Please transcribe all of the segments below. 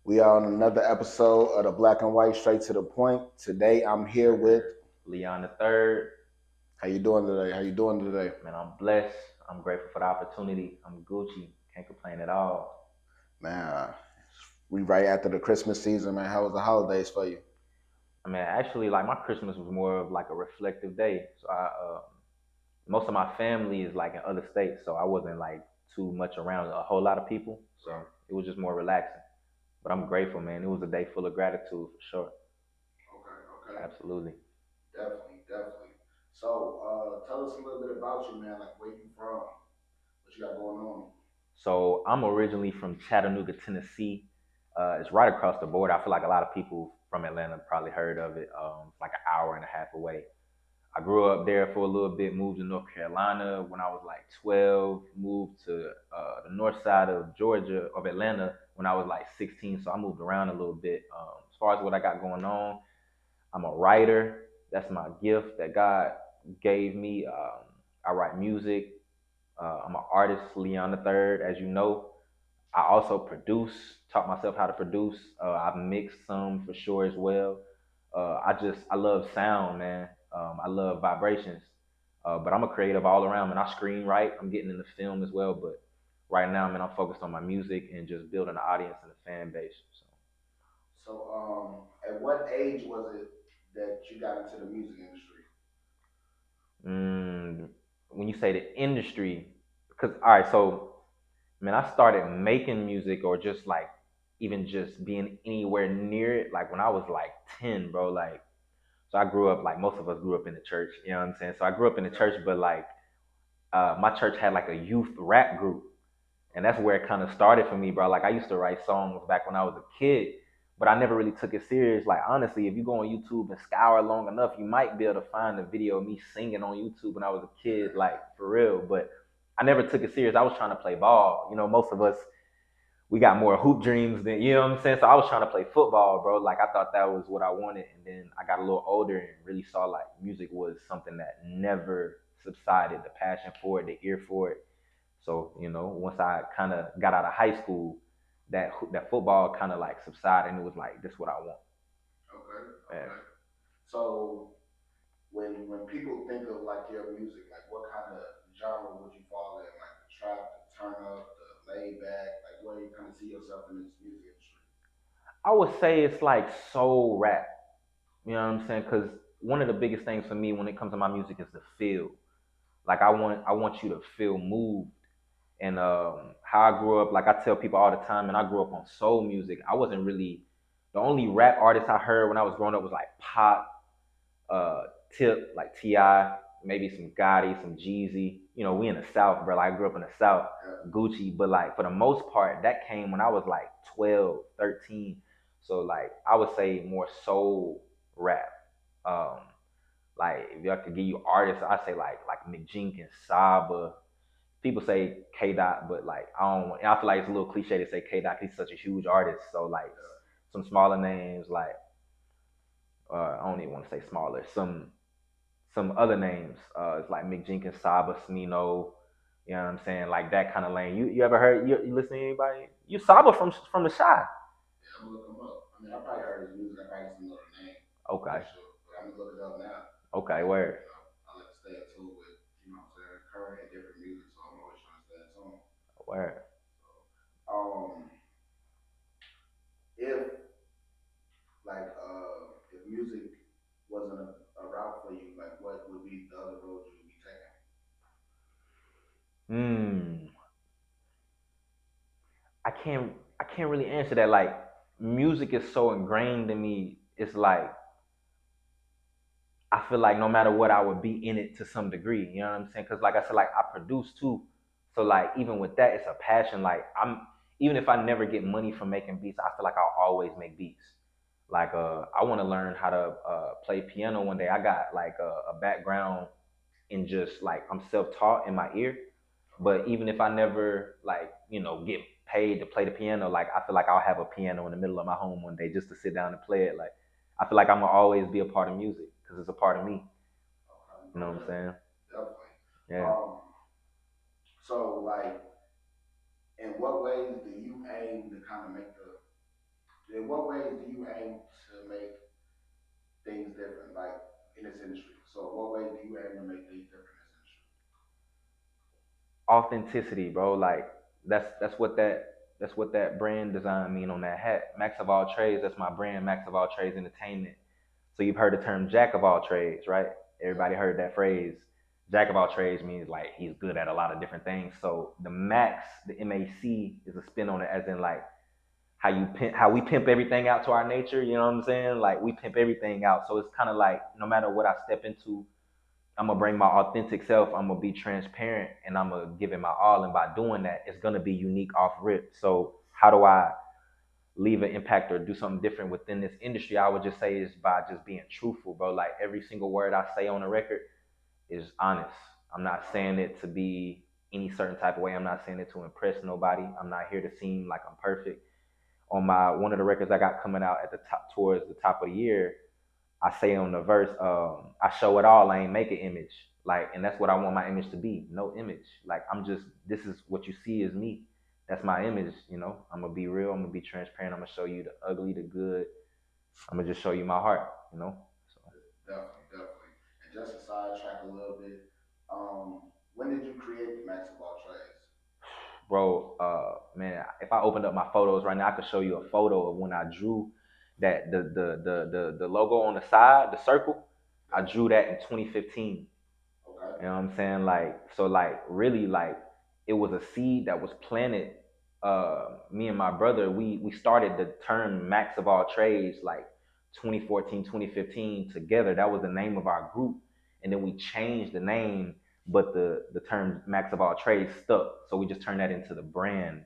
We are on another episode of the Black and White Straight to the Point. Today I'm here with. Sure. Leon the third, How you doing today? How you doing today? man, I'm blessed. I'm grateful for the opportunity. I'm Gucci. Can't complain at all. Man, we right after the Christmas season, man. How was the holidays for you? I mean, actually, like my Christmas was more of like a reflective day. Most of my family is like in other states, so I wasn't like too much around a whole lot of people. So it was just more relaxing. But I'm grateful, man. It was a day full of gratitude for sure. Okay, okay. Absolutely. Definitely, definitely. So, tell us a little bit about you, man. Like, where you from? What you got going on? So I'm originally from Chattanooga, Tennessee. It's right across the border. I feel like a lot of people from Atlanta probably heard of it. It's like an hour and a half away. I grew up there for a little bit, moved to North Carolina when I was like 12, moved to the north side of Georgia, of Atlanta, when I was like 16. So I moved around a little bit. As far as what I got going on, I'm a writer. That's my gift that God gave me. I write music. I'm an artist, Leon the Third, as you know. I also produce, taught myself how to produce. I've mixed some for sure as well. I love sound, man. I love vibrations. But I'm a creative all around, man. I screenwrite. I'm getting into film as well, but right now, man, I'm focused on my music and just building an audience and a fan base. So, at what age was it that you got into the music industry? When you say the industry, because all right, so man, I started making music or just like even just being anywhere near it, like when I was like 10, bro. Like, so I grew up like most of us grew up in the church, you know what I'm saying? So I grew up in the church, but like my church had like a youth rap group, and that's where it kind of started for me, bro. Like I used to write songs back when I was a kid, but I never really took it serious. Like honestly, if you go on YouTube and scour long enough, you might be able to find a video of me singing on YouTube when I was a kid, like for real. But I never took it serious. I was trying to play ball. You know, most of us we got more hoop dreams than you know what I'm saying. So I was trying to play football, bro. Like I thought that was what I wanted, and then I got a little older and really saw like music was something that never subsided. The passion for it, the ear for it. So once I kind of got out of high school, that football kind of like subsided, and it was like this is what I want. Okay, Yeah. okay. So, when people think of like your music, like what kind of genre would you fall in? Like the trap, the turn up, the laid back? Like where you kind of see yourself in this music industry? I would say it's like soul rap. You know what I'm saying? Because one of the biggest things for me when it comes to my music is the feel. Like I want you to feel moved. And how I grew up, like I tell people all the time, and I grew up on soul music. I wasn't really the only rap artist I heard when I was growing up was like Pop, uh, Tip, like Ti, maybe some Gotti, some Jeezy. You know, we in the South, bro. Like, I grew up in the South, Gucci. But like for the most part, that came when I was like 12, 13. So like I would say more soul rap. Um, like if I could give you artists, I say like Mick Jenkins, Saba, people say K Dot, but like I don't. I feel like it's a little cliche to say K Dot. He's such a huge artist. So like some smaller names, like I don't even want to say smaller. Some other names. It's like Mick Jenkins, Saba, Smino. You know what I'm saying? Like that kind of lane. You ever heard? You listen to anybody? You Saba from the Shy? Yeah, I'm gonna look him up. I mean, I probably heard his music. I probably just know the name Okay. for sure, but I'm gonna look it up now. Okay. Like Where? I like to stay in tune with what I'm saying, current and different music. So I'm always trying to stay in tune. Where? Um, if if music wasn't a route for you, like what would be the other road you would be taking? Hmm. I can't really answer that. Like music is so ingrained in me. It's like I feel like no matter what, I would be in it to some degree. You know what I'm saying? Because like I said, like I produce too. So like even with that, it's a passion. Like I'm even if I never get money from making beats, I feel like I'll always make beats. Like I want to learn how to play piano one day. I got like a background in just like I'm self-taught in my ear. But even if I never like get paid to play the piano, like I feel like I'll have a piano in the middle of my home one day just to sit down and play it. Like I feel like I'm gonna always be a part of music because it's a part of me. Okay, You know what I'm okay, saying? definitely. Yeah. So like, in what ways do you aim to kind of make In what ways do you aim to make things different, like in this industry? So, what ways do you aim to make things different in this industry? Authenticity, bro. Like that's what that brand design mean on that hat. Max of all trades. That's my brand. Max of all trades entertainment. So you've heard the term jack of all trades, right? Yeah. Everybody heard that phrase. Jack of all trades means like he's good at a lot of different things. So the max, the MAC, is a spin on it, as in like how we pimp everything out to our nature. You know what I'm saying? Like we pimp everything out. So it's kind of like no matter what I step into, I'm gonna bring my authentic self. I'm gonna be transparent, and I'm gonna give it my all. And by doing that, it's gonna be unique off rip. So how do I leave an impact or do something different within this industry? I would just say is by just being truthful, bro. Like every single word I say on the record is honest. I'm not saying it to be any certain type of way. I'm not saying it to impress nobody. I'm not here to seem like I'm perfect. On my one of the records I got coming out at the top towards the top of the year, I say on the verse, I show it all. I ain't make an image. Like, and that's what I want my image to be. No image. Like, I'm just, this is what you see is me. That's my image, you know. I'm gonna be real. I'm gonna be transparent. I'm gonna show you the ugly, the good. I'm gonna just show you my heart, you know. So, Definitely, definitely. And just to sidetrack a little bit, when did you create the Max of All Trades? bro, man, if I opened up my photos right now, I could show you a photo of when I drew that the logo on the side, the circle. I Yeah. drew that in 2015. Okay. You know what I'm saying? Like, so like really like it was a seed that was planted. Me and my brother, we started the term Max of all trades like 2014, 2015 together. That was the name of our group. And then we changed the name, but the term Max of all trades stuck. So we just turned that into the brand.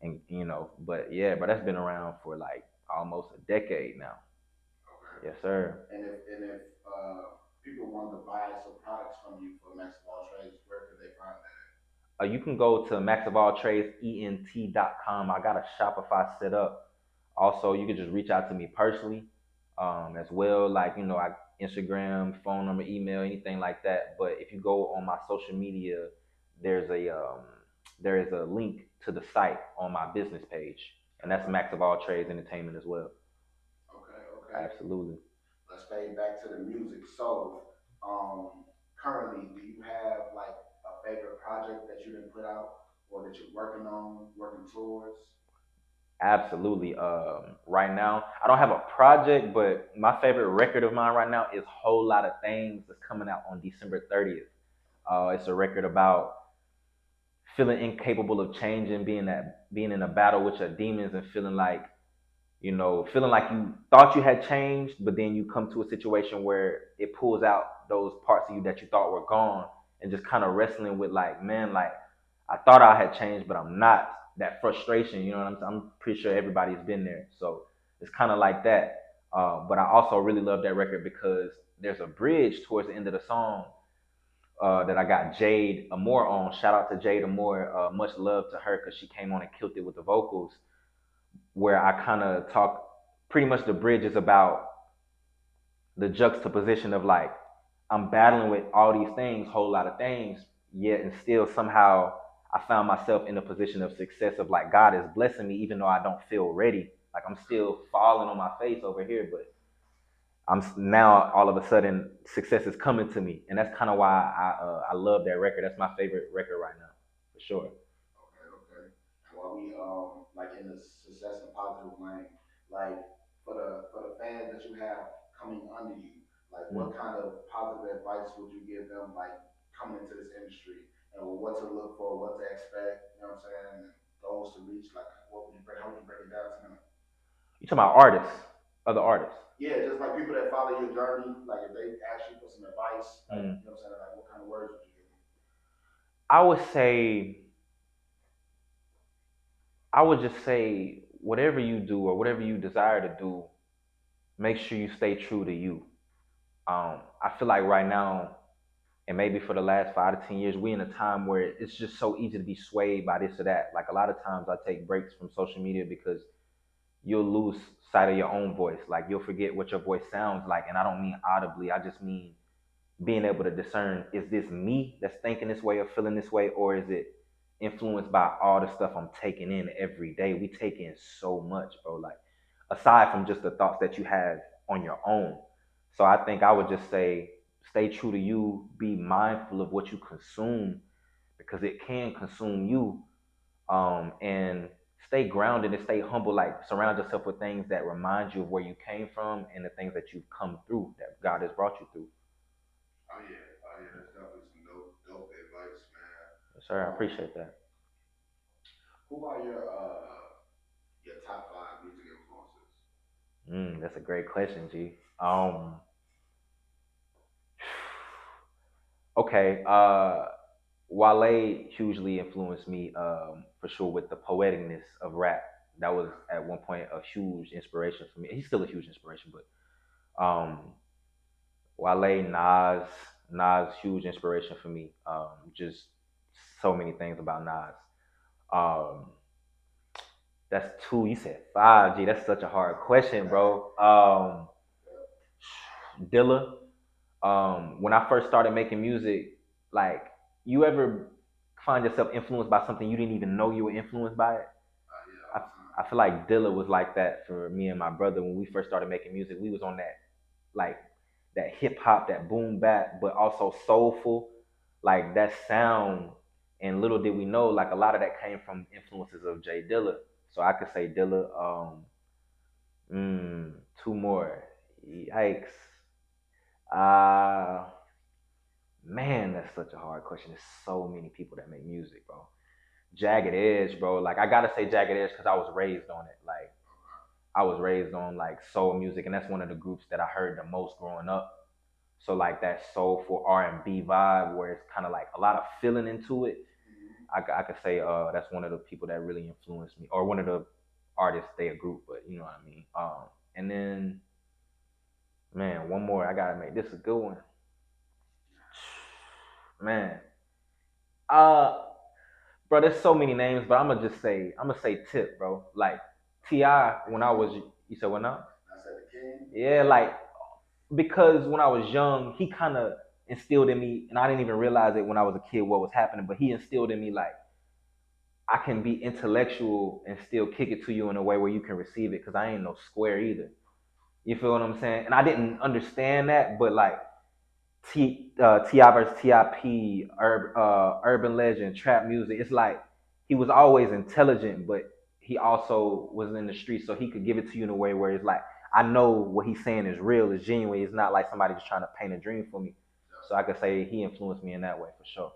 And you know, but yeah, but that's been around for like almost a decade now. Okay. Yes, sir. And if people wanted to buy some products from you for Max of All Trades, where could they find that? You can go to maxofalltradesent.com. I got a Shopify set up. Also, you can just reach out to me personally as well. Like, you know, I Instagram, phone number, email, anything like that. But if you go on my social media, there's a there is a link to the site on my business page, and that's Max of All Trades Entertainment as well. Okay, okay. Absolutely. Let's fade back to the music. So, currently, do you have like a favorite project that you didn't put out or that you're working on, working towards? Absolutely. Right now, I don't have a project, but my favorite record of mine right now is Whole Lot of Things that's coming out on December 30th. It's a record about feeling incapable of changing, being in a battle with your demons and feeling like, you know, feeling like you thought you had changed, but then you come to a situation where it pulls out those parts of you that you thought were gone, and just kind of wrestling with like, man, like I thought I had changed, but I'm not. That frustration, you know what I'm saying? I'm pretty sure everybody's been there. So it's kind of like that. But I also really love that record because there's a bridge towards the end of the song that I got Jade Amore on. Shout out to Jade Amore. Much love to her because she came on and killed it with the vocals. Where I kind of talk, pretty much the bridge is about the juxtaposition of like I'm battling with all these things, whole lot of things, yet and still somehow I found myself in a position of success of like God is blessing me even though I don't feel ready. Like I'm still falling on my face over here, but I'm now all of a sudden success is coming to me, and that's kind of why I love that record. That's my favorite record right now, for sure. Okay, okay. And while we like in the success and positive lane, like for the fans that you have coming under you, like Mm. what kind of positive advice would you give them like coming into this industry and what to look for, what to expect, you know what I'm saying, and goals to reach, like what would you break how would you break it down to them? You talking about artists, other artists? Yeah, just like people that follow your journey, like if they ask you for some advice, like Mm. you know what I'm saying, like what kind of words would you give them? I would say I would just say whatever you do or whatever you desire to do, make sure you stay true to you. I feel like right now, and maybe for the last 5 to 10 years, we in a time where it's just so easy to be swayed by this or that. Like a lot of times, I take breaks from social media because you'll lose sight of your own voice. Like you'll forget what your voice sounds like, and I don't mean audibly. I just mean being able to discern: is this me that's thinking this way or feeling this way, or is it influenced by all the stuff I'm taking in every day? We take in so much, bro. Like aside from just the thoughts that you have on your own. So I think I would just say stay true to you, be mindful of what you consume because it can consume you. And stay grounded and stay humble. Like surround yourself with things that remind you of where you came from and the things that you've come through, that God has brought you through. oh yeah, that's definitely some dope advice, man. Yes, sir. I appreciate that. Who are your top five music influences? That's a great question, G. Okay. Wale hugely influenced me, for sure, with the poeticness of rap. That was at one point a huge inspiration for me. He's still a huge inspiration, but Wale, Nas, huge inspiration for me. Just so many things about Nas. Um, that's two. You said five. Gee, that's such a hard question, bro. Dilla. When I first started making music, like you ever find yourself influenced by something you didn't even know you were influenced by it? Yeah, I, all the time. I feel like Dilla was like that for me and my brother when we first started making music. We was on that like that hip hop, that boom bap, but also soulful, like that sound. And little did we know, like a lot of that came from influences of Jay Dilla. So I could say Dilla. Two more. Yikes. Uh Man, that's such a hard question. There's so many people that make music, bro. Jagged Edge, bro. Like I gotta say Jagged Edge because I was raised on it. Like I was raised on like soul music, and that's one of the groups that I heard the most growing up. So like that soulful R&B vibe, where it's kind of like a lot of feeling into it. Mm-hmm. I could say that's one of the people that really influenced me, or one of the artists. They a group, but you know what I mean. And then man, one more. I gotta make this a good one. Man, uh, bro, there's so many names, but I'm gonna say Tip, bro. Like Ti, The when I king. was, you said what now? I said the king. Yeah, like because when I was young, he kind of instilled in me, and I didn't even realize it when I was a kid what was happening. But he instilled in me like I can be intellectual and still kick it to you in a way where you can receive it, because I ain't no square either. You feel what I'm saying? And I didn't understand that, but like Ti versus Tip, urban legend, trap music. It's like he was always intelligent, but he also was in the street, so he could give it to you in a way where it's like I know what he's saying is real, is genuine. It's not like somebody just trying to paint a dream for me. So I could say he influenced me in that way for sure.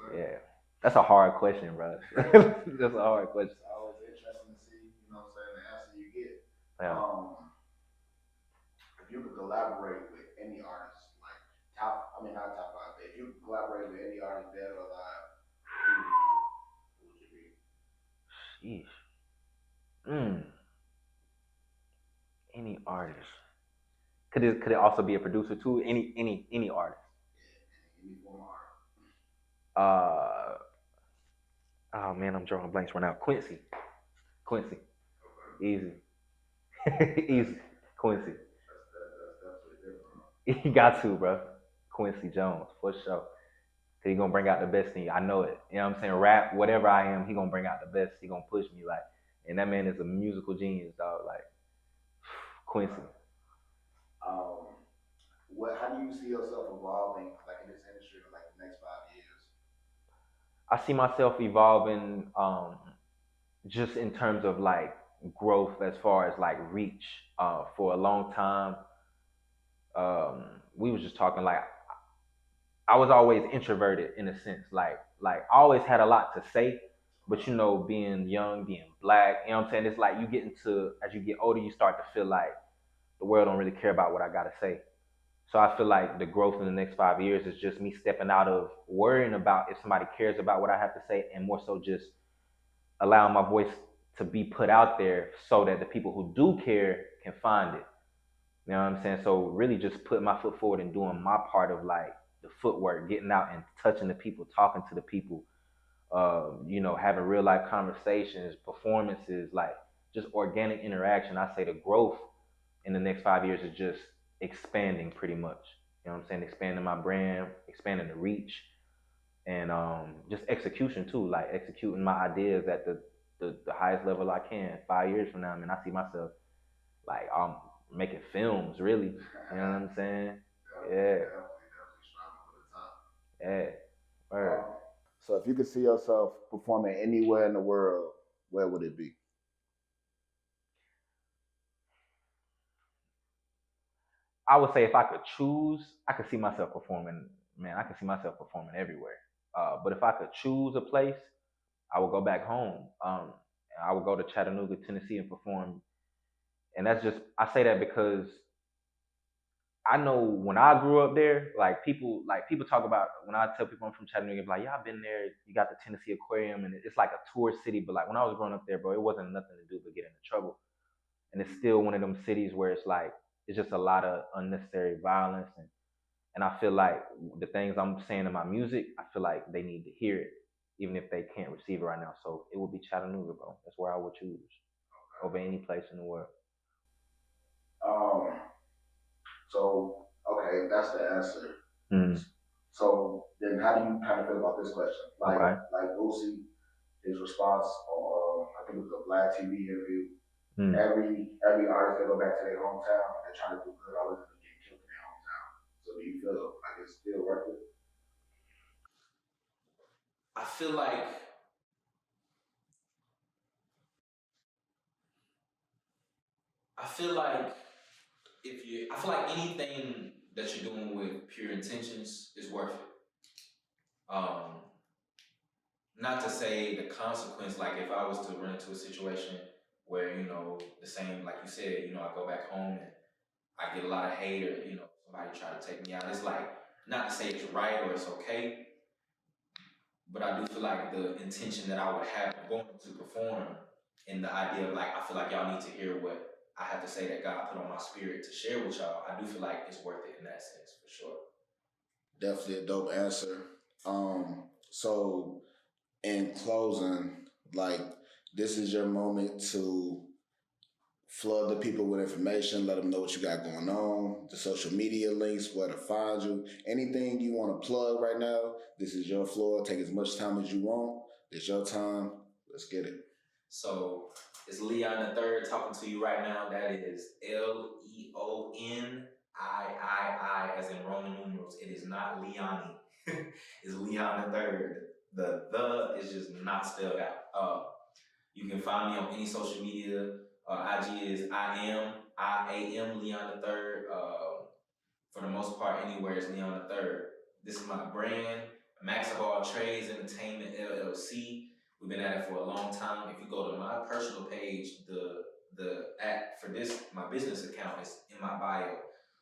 Okay, okay. Yeah, that's a hard question, bro. That's a hard question. It's always interesting to see, you know what I'm saying, the answer you get. Yeah. If you could collaborate with any artist, like top, I mean not top five, but if you could collaborate with any artist dead or alive, who would you be? Sheesh. Mm. Any artist. Could it also be a producer too? Any artist. Yeah, any form of art. Uh oh man, I'm drawing blanks right now. Quincy, Okay. easy, That's easy. Quincy, that's definitely different. you got to, bro. Quincy Jones for sure. He gonna bring out the best in you. I know it. You know what I'm saying? Rap, whatever I am, he gonna bring out the best. He gonna push me like, and that man is a musical genius, dog. Like Quincy. Right. Um, what? How do you see yourself evolving, like in this industry, in like the next 5 years? I see myself evolving, just in terms of like growth as far as like reach. For a long time, we was just talking like I was always introverted in a sense. Like I always had a lot to say, but you know, being young, being black, you know what I'm saying? It's like you get into as you get older, you start to feel like the world don't really care about what I gotta say. So I feel like the growth in the next 5 years is just me stepping out of worrying about if somebody cares about what I have to say, and more so just allowing my voice to be put out there so that the people who do care can find it. You know what I'm saying? So really just putting my foot forward and doing my part of like the footwork, getting out and touching the people, talking to the people, having real life conversations, performances, like just organic interaction. I say the growth in the next 5 years is just expanding pretty much. You know what I'm saying? Expanding my brand, expanding the reach, and just execution too, like executing my ideas at the the highest level I can. 5 years from now, man, I see myself like I'm making films, really. You know what I'm saying? Yeah, Definitely striving for the top. yeah. Word. So if you could see yourself performing anywhere in the world, where would it be? I would say if I could choose, I could see myself performing. Man, I could see myself performing everywhere. But if I could choose a place, I would go back home. I would go to Chattanooga, Tennessee, and perform. And that's just I say that because I know when I grew up there, like people talk about when I tell people I'm from Chattanooga, like, yeah, I've been there. You got the Tennessee Aquarium, and it's like a tourist city. But like when I was growing up there, bro, it wasn't nothing to do but get into trouble. And it's still one of them cities where it's like it's just a lot of unnecessary violence, and I feel like the things I'm saying in my music, I feel like they need to hear it, even if they can't receive it right now. So it would be Chattanooga, bro. That's where I would choose over any place in the world. Um, so okay, that's the answer. Mm, So then, how do you kind of feel about this question? okay. Like Lucy, his response on I think it was a Black TV interview. Mm. Every artist that go back to their hometown, they try to do good. Always end up getting killed in their hometown. So do you feel like it's still worth it? I feel like I feel like I feel like anything that you're doing with pure intentions is worth it. Um, Not to say the consequence, like if I was to run into a situation where, the same, like you said, I go back home and I get a lot of hate or, somebody try to take me out. It's like, not to say it's right or it's okay, but I do feel like the intention that I would have going to perform and the idea of like, I feel like y'all need to hear what I have to say that God put on my spirit to share with y'all. I do feel like it's worth it in that sense, for sure. Definitely a dope answer. So in closing, like this is your moment to flood the people with information, let them know what you got going on, the social media links, where to find you, anything you want to plug right now. This is your floor. Take as much time as you want. It's your time. Let's get it. So it's Leon the Third talking to you right now. That is Leonii, as in Roman numerals. It is not Leoniii. It's Leon the Third. The is just not spelled out. You can find me on any social media. IG is I am Leon the Third. For the most part, anywhere is Leon the Third. This is my brand, Max of All Trades Entertainment LLC. We've been at it for a long time. If you go to my personal page, the app for this my business account is in my bio.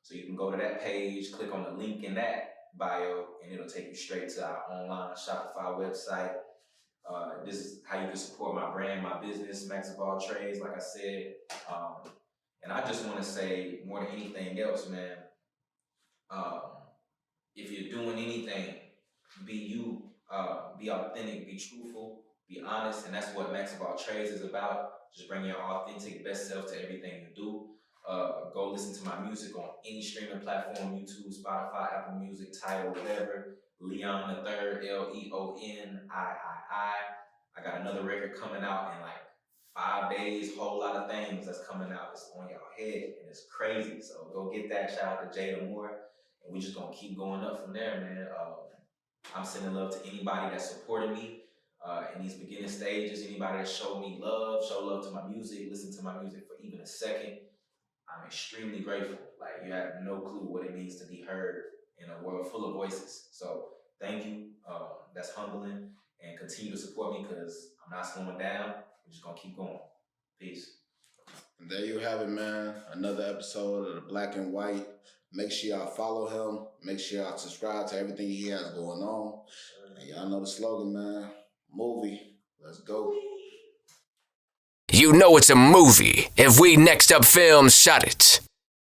So you can go to that page, click on the link in that bio, and it'll take you straight to our online Shopify website. This is how you can support my brand, my business, Max of All Trades, like I said. And I just want to say more than anything else, man. Um, if you're doing anything, be you, be authentic, be truthful, be honest, and that's what Max of All Trades is about. Just bring your authentic best self to everything you do. Go listen to my music on any streaming platform: YouTube, Spotify, Apple Music, Tidal, whatever. Leon the Third, Leonii. I got another record coming out in like 5 days. Whole lot of things that's coming out. It's on y'all head and it's crazy. So go get that. Shout out to Jada Moore, and we just gonna keep going up from there, man. I'm sending love to anybody that supported me in these beginning stages. Anybody that showed me love, show love to my music, listen to my music for even a second. I'm extremely grateful. Like you have no clue what it means to be heard in a world full of voices. So thank you. That's humbling, and continue to support me because I'm not slowing down. We're just gonna keep going. Peace. And there you have it, man. Another episode of the Black and White. Make sure y'all follow him. Make sure y'all subscribe to everything he has going on. And y'all know the slogan, man. Movie. Let's go. You know it's a movie if We Next Up Films shot it.